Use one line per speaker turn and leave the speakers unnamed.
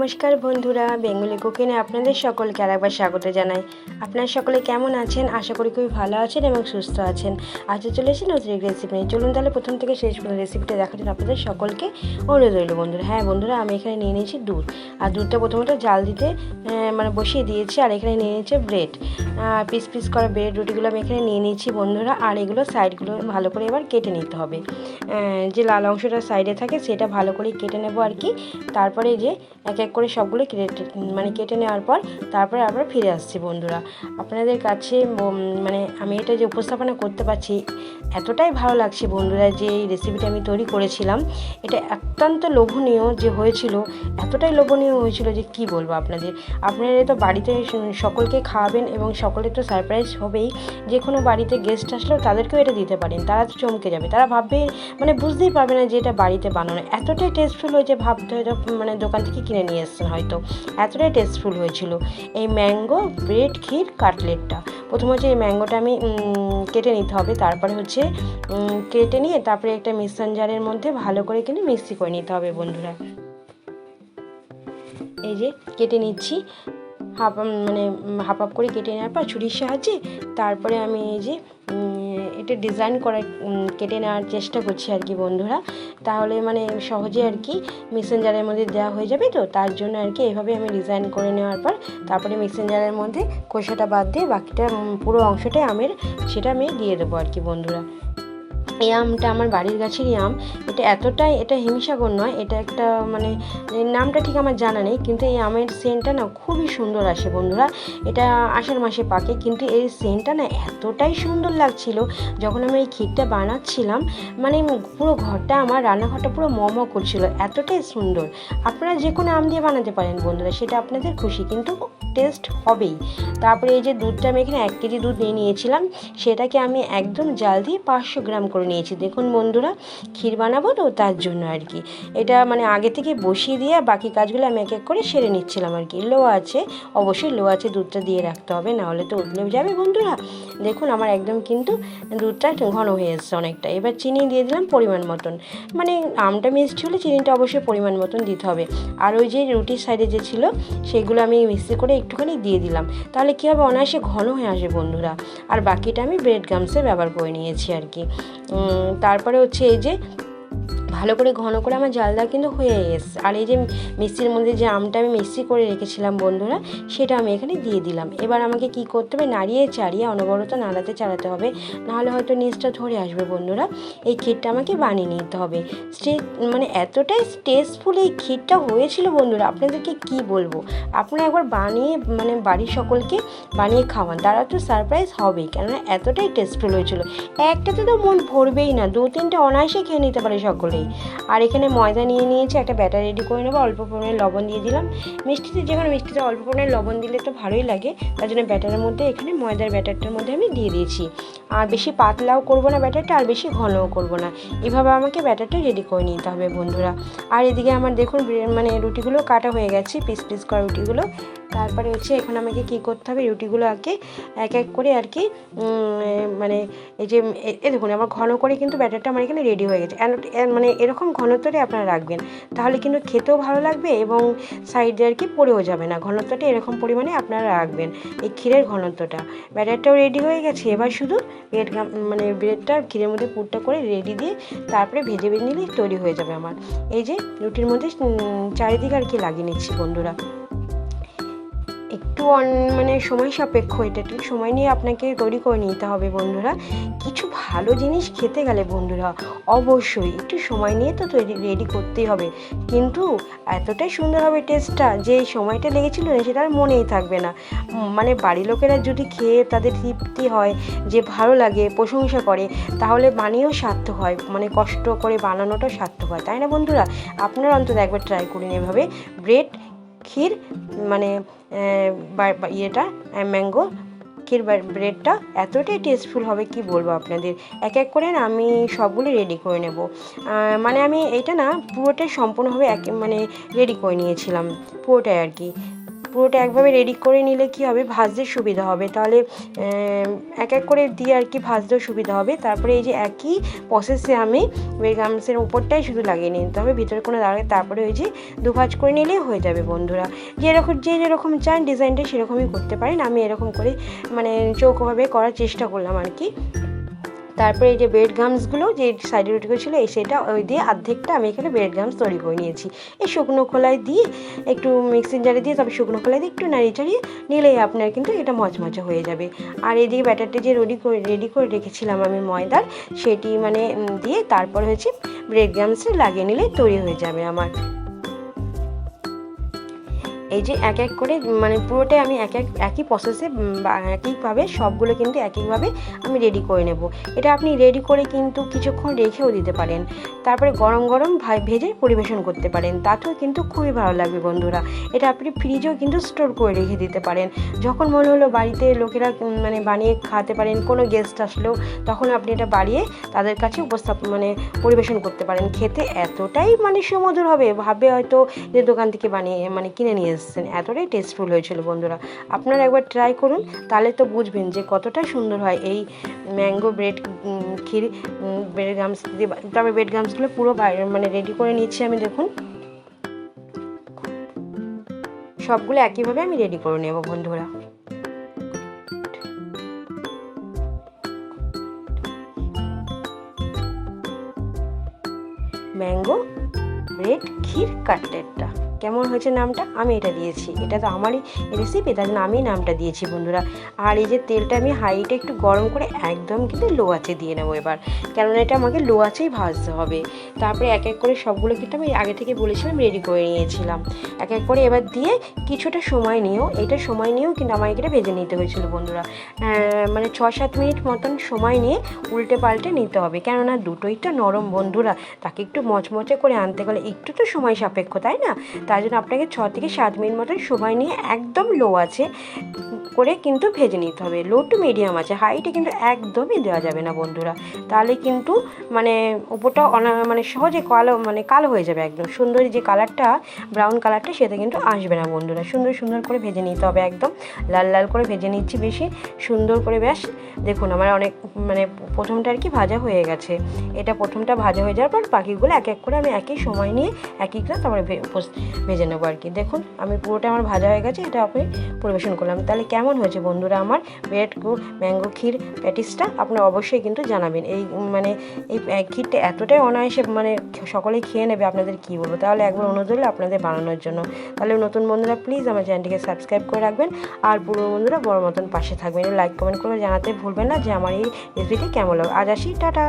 নমস্কার বন্ধুরা, বেঙ্গলি কুকিংয়ে আপনাদের সকলকে আরেকবার স্বাগত জানাই। আপনারা সকলে কেমন আছেন? আশা করি খুবই ভালো আছেন এবং সুস্থ আছেন। আজকে চলে এসেছি নতুন এক রেসিপি নিয়ে। চলুন তাহলে প্রথম থেকে শেষ পর্যন্ত রেসিপিটা দেখার জন্য আপনাদের সকলকে অনুরোধ রইল বন্ধুরা। হ্যাঁ বন্ধুরা, আমি এখানে নিয়ে নিয়েছি দুধ, আর দুধটা প্রথমত জাল দিতে বসিয়ে দিয়েছি। আর এখানে নিয়ে নিয়েছি ব্রেড, পিস পিস করা ব্রেড রুটিগুলো আমি এখানে নিয়ে নিয়েছি বন্ধুরা। আর এগুলো সাইডগুলো ভালো করে এবার কেটে নিতে হবে। যে লাল অংশটা সাইডে থাকে সেটা ভালো করে কেটে নেবো আর কি। তারপরে যে এক এক করে সবগুলো কেটে নেওয়ার পর তারপরে আবার ফিরে আসছি বন্ধুরা আপনাদের কাছে। আমি এটা যে উপস্থাপনা করতে পারছি, এতটাই ভালো লাগছে বন্ধুরা যে এই রেসিপিটা আমি তৈরি করেছিলাম। এটা অত্যন্ত লোভনীয় যে হয়েছিল, এতটাই লোভনীয় হয়েছিল যে কি বলবো আপনাদের। আপনারা তো বাড়িতে সকলকে খাওয়াবেন এবং সকলের তো সারপ্রাইজ হবেই। যে কোনো বাড়িতে গেস্ট আসলেও তাদেরকেও এটা দিতে পারেন, তারা তো চমকে যাবে। তারা ভাববে, বুঝতেই পারবে না যে এটা বাড়িতে বানানো। এতটাই টেস্টফুল হয়েছে, ভাবতে হয়তো দোকান থেকে কিনে নিয়ে এসছেন হয়তো। এতটাই টেস্টফুল হয়েছিল এই ম্যাঙ্গো ব্রেড ক্ষীর কাটলেটটা। প্রথম হচ্ছে এই ম্যাঙ্গোটা আমি কেটে নিতে হবে। তারপরে হচ্ছে কেটে নিয়ে তারপরে একটা মিক্সার জারের মধ্যে ভালো করে কিন্তু মিক্সি করে নিতে হবে বন্ধুরা। এই যে কেটে নিচ্ছি হাফ হাফ করে কেটে নেওয়ার পর ছুরির সাহায্যে তারপরে আমি এই যে এটা ডিজাইন করে কেটে নেওয়ার চেষ্টা করছি আর কি বন্ধুরা। তাহলে সহজে আর কি মিক্সার জারের মধ্যে দেওয়া হয়ে যাবে। তো তার জন্য আর কি এইভাবে আমি ডিজাইন করে নেওয়ার পর তারপরে মিক্সার জারের মধ্যে খোসাটা বাদ দিয়ে বাকিটা পুরো অংশটাই সেটা আমি দিয়ে দেবো আর কি বন্ধুরা। এই আমটা আমার বাড়ির গাছেরই আম। এটা হিমসাগর নয়, এটা একটা নামটা ঠিক আমার জানা নেই, কিন্তু এই আমের সেন্টটা না খুবই সুন্দর আসে বন্ধুরা। এটা আষাঢ় মাসে পাকে, কিন্তু এই সেন্টটা না এতটাই সুন্দর লাগছিল যখন আমি এই ক্ষীরটা বানাচ্ছিলাম। পুরো ঘরটা, আমার রান্নাঘরটা পুরো মম করছিল, এতটাই সুন্দর। আপনারা যে কোনো আম দিয়ে বানাতে পারেন বন্ধুরা, সেটা আপনাদের খুশি, কিন্তু টেস্ট হবেই। তারপরে এই যে দুধটা আমি এখানে 1 কেজি দুধ নিয়েছিলাম, সেটাকে আমি একদম জাল দিয়ে 500 গ্রাম করে নিয়েছি। দেখুন বন্ধুরা, ক্ষীর বানাবো তো তার জন্য আর কি এটা আগে থেকে বসিয়ে দিয়ে বাকি কাজগুলো আমি এক এক করে সেরে নিচ্ছিলাম আর কি। অবশ্যই লো আছে দুধটা দিয়ে রাখতে হবে, নাহলে তো উতলে যাবে বন্ধুরা। দেখুন আমার একদম কিন্তু দুধটা ঘন হয়ে এসছে অনেকটা। এবার চিনি দিয়ে দিলাম পরিমাণ মতন। আমটা মিষ্টি হলে চিনিটা অবশ্যই পরিমাণ মতন দিতে হবে। আর ওই যে রুটির সাইডে যে ছিল সেগুলো আমি মিক্সি করে একটুখানি দিয়ে দিলাম, তাহলে কী হবে, অনায়াসে ঘন হয়ে আসে বন্ধুরা। আর বাকিটা আমি ব্রেড গামসে ব্যবহার করে নিয়েছি আর কি। তারপরে হচ্ছে এই যে ভালো করে ঘন করে আমার জাল দেওয়া কিন্তু হয়ে এসছে। আর এই যে মিক্সির মধ্যে যে আমটা আমি মিক্সি করে রেখেছিলাম বন্ধুরা, সেটা আমি এখানে দিয়ে দিলাম। এবার আমাকে কি করতে হবে, নাড়িয়ে চাড়িয়ে অনবরত নাড়াতে চাড়াতে হবে, নাহলে হয়তো নিচটা ধরে আসবে বন্ধুরা। এই ক্ষীরটা আমাকে বানিয়ে নিতে হবে। এতটাই টেস্টফুল এই ক্ষীরটা হয়েছিল বন্ধুরা, আপনাদেরকে কি বলবো। আপনারা একবার বানিয়ে বাড়ির সকলকে বানিয়ে খাওয়ান, তারা তো সারপ্রাইজ হবেই, কেননা এতটাই টেস্টফুল হয়েছিল। একটাতে তো মন ভরবেই না, 2-3টে অনায়াসে খেয়ে নিতে পারে সকলেই। আর এখানে ময়দা নিয়ে নিয়েছি, একটা ব্যাটার রেডি করে নেবো। অল্প পরিমাণে লবণ দিয়ে দিলাম। যে কোনো মিষ্টিতে অল্প পরিমাণে লবণ দিলে তো ভালোই লাগে, তার জন্য ব্যাটারের মধ্যে এখানে ময়দার ব্যাটারটার মধ্যে আমি দিয়ে দিয়েছি। আর বেশি পাতলাও করবো না ব্যাটারটা, আর বেশি ঘনও করবো না। এভাবে আমাকে ব্যাটারটা রেডি করে নিতে হবে বন্ধুরা। আর এদিকে আমার দেখুন রুটিগুলো কাটা হয়ে গেছে, পিস পিস করা রুটিগুলো। তারপরে হচ্ছে এখন আমাকে কী করতে হবে, রুটিগুলো আগে এক এক করে আর কি এই যে দেখুন আমার ঘন করে কিন্তু ব্যাটারটা আমার এখানে রেডি হয়ে গেছে। এরকম ঘনত্বটা আপনারা রাখবেন, তাহলে কিন্তু খেতেও ভালো লাগবে এবং সাইডে আর কি পড়েও যাবে না। ঘনত্বটা এরকম পরিমাণে আপনারা রাখবেন, এই ক্ষীরের ঘনত্বটা। ব্যাটারটাও রেডি হয়ে গেছে, এবার শুধু ব্রেডটা ক্ষীরের মধ্যে পুরটা করে রেডি দিয়ে তারপরে ভেজে নিলেই তৈরি হয়ে যাবে আমার। এই যে রুটির মধ্যে চারিদিকে আর কি লাগিয়ে নিচ্ছি বন্ধুরা। একটু সময় সাপেক্ষ, এটা একটু সময় নিয়ে আপনাকে তৈরি করে নিতে হবে বন্ধুরা। কিছু ভালো জিনিস খেতে গেলে বন্ধুরা অবশ্যই একটু সময় নিয়ে তো রেডি করতেই হবে, কিন্তু এতটাই সুন্দর হবে টেস্টটা যে সময়টা লেগেছিল সেটা আর মনেই থাকবে না। বাড়ির লোকেরা যদি খেয়ে তাদের তৃপ্তি হয়, যে ভালো লাগে, প্রশংসা করে, তাহলে বানিয়েও সার্থক হয়, কষ্ট করে বানানোটা সার্থক হয়, তাই না বন্ধুরা? আপনারা অন্তত একবার ট্রাই করুন এভাবে ব্রেড ক্ষীর ম্যাঙ্গো ক্ষীর ব্রেডটা এতটাই টেস্টফুল হবে কি বলবো আপনাদের। এক এক করে না আমি সবগুলো রেডি করে নেব। আমি এইটা না পুরোটাই সম্পূর্ণভাবে রেডি করে নিয়েছিলাম পুরোটাই আর কি। পুরোটা একভাবে রেডি করে নিলে কি হবে, ভাজতে সুবিধা হবে। তাহলে এক এক করে দিয়ে আর কি ভাজতেও সুবিধা হবে। তারপরে এই যে একই প্রসেসে আমি ব্রেড ক্রাম্বসের উপরটাই শুধু লাগিয়ে নিতে হবে, ভিতরে কোনো দাঁড়ায়। তারপরে ওই যে দুভাজ করে নিলেই হয়ে যাবে বন্ধুরা। যেরকম চান ডিজাইনটা সেরকমই করতে পারেন। আমি এরকম করে মানে চৌকোভাবে করার চেষ্টা করলাম আর কি। তারপরে এই যে ব্রেড গামসগুলো যে সাইডে রুটিগুলো ছিল সেটা ওই দিয়ে অর্ধেকটা আমি এখানে ব্রেড গামস তৈরি করে নিয়েছি। এই শুকনো খোলায় দিয়ে একটু মিক্সিং জারে দিয়ে তবে শুকনো খোলায় দিয়ে একটু নাড়িয়ে চাড়িয়ে নিলেই আপনার কিন্তু এটা মচমচে হয়ে যাবে। আর এদিকে ব্যাটারটা যে রেডি করে রেখেছিলাম আমি ময়দার, সেটি মানে দিয়ে তারপর হচ্ছে ব্রেড গামসে লাগিয়ে নিলে তৈরি হয়ে যাবে আমার। এই যে এক এক করে মানে পুরোটাই আমি একই প্রসেসে বা একইভাবে সবগুলো কিন্তু একইভাবে আমি রেডি করে নেব। এটা আপনি রেডি করে কিন্তু কিছুক্ষণ রেখেও দিতে পারেন, তারপরে গরম গরম ভেজে পরিবেশন করতে পারেন, তাতেও কিন্তু খুবই ভালো লাগবে বন্ধুরা। এটা আপনি ফ্রিজেও কিন্তু স্টোর করে রেখে দিতে পারেন। যখন মনে হলো বাড়িতে লোকেরা মানে বানিয়ে খাওয়াতে পারেন, কোনো গেস্ট আসলেও তখন আপনি এটা বাড়িয়ে তাদের কাছে মানে পরিবেশন করতে পারেন। খেতে এতটাই মানে সুমধুর হবে, ভাবে হয়তো যে দোকান থেকে বানিয়ে মানে কিনে নিয়ে এসেছেন, এতটাই টেস্টফুল হয়েছিল বন্ধুরা। আপনারা একবার ট্রাই করুন, তাহলে তো বুঝবেন যে কতটা সুন্দর হয় এই ম্যাঙ্গো ব্রেড ক্ষীর ব্রেড গামস দিয়ে। তবে ব্রেড গামসগুলো পুরো মানে রেডি করে নিচ্ছি আমি। দেখুন সবগুলো একইভাবে আমি রেডি করে নেব বন্ধুরা। ম্যাঙ্গো ব্রেড ক্ষীর কাটলেটটা কেমন হয়েছে নামটা আমি এটা দিয়েছি, এটা তো আমারই রেসিপি, তার জন্য আমি নামটা দিয়েছি বন্ধুরা। আর এই যে তেলটা আমি হাইটে একটু গরম করে একদম কিন্তু লো আঁচে দিয়ে নেবো এবার, কেননা এটা আমাকে লো আঁচেই ভাজতে হবে। তারপরে এক এক করে সবগুলো কিন্তু আমি আগে থেকে বলেছিলাম রেডি করে নিয়েছিলাম। এক এক করে এবার দিয়ে কিছুটা সময় নিয়েও কিন্তু আমাকে এটা ভেজে নিতে হয়েছিল বন্ধুরা। মানে 6-7 মিনিট মতন সময় নিয়ে উল্টে পাল্টে নিতে হবে, কেননা দুটোই তো নরম বন্ধুরা, তাকে একটু মচমচে করে আনতে গেলে একটু তো সময় সাপেক্ষ, তাই না? তার জন্য আপনাকে 6 থেকে 7 মিনিট মতন সময় নিয়ে একদম লো আছে করে কিন্তু ভেজে নিতে হবে। লো টু মিডিয়াম আছে, হাইটে কিন্তু একদমই দেওয়া যাবে না বন্ধুরা, তাহলে কিন্তু মানে উপরটা মানে সহজে কালো হয়ে যাবে। একদম সুন্দর যে কালারটা ব্রাউন কালারটা সেটা কিন্তু আসবে না বন্ধুরা। সুন্দর করে ভেজে নিতে হবে, একদম লাল লাল করে ভেজে নিচ্ছি বেশি সুন্দর করে। ব্যাস দেখুন আমার অনেক মানে প্রথমটা আর কি ভাজা হয়ে গেছে। এটা প্রথমটা ভাজা হয়ে যাওয়ার পর বাকিগুলো এক এক করে আমি একই সময় নিয়ে একইটা তারপরে ভেজে নেবো আর কি। দেখুন আমি পুরোটা আমার ভাজা হয়ে গেছে, এটা আপনি পরিবেশন করলাম। তাহলে কেমন হয়েছে বন্ধুরা আমার ম্যাঙ্গো ক্ষীর প্যাটিসটা? আপনারা অবশ্যই কিন্তু জানাবেন। এই মানে এই ক্ষীরটা এতটাই অনায়াসে মানে সকলেই খেয়ে নেবে, আপনাদের কী বলবো। তাহলে একবার অনুরোধ হলো আপনাদের বানানোর জন্য। তাহলে নতুন বন্ধুরা প্লিজ আমার চ্যানেলটিকে সাবস্ক্রাইব করে রাখবেন, আর পুরনো বন্ধুরা বড় মতন পাশে থাকবেন। লাইক কমেন্ট করে জানাতে ভুলবেন না যে আমার এই রেসিপিটি কেমন লাগবে। আজ আসি, টাটা।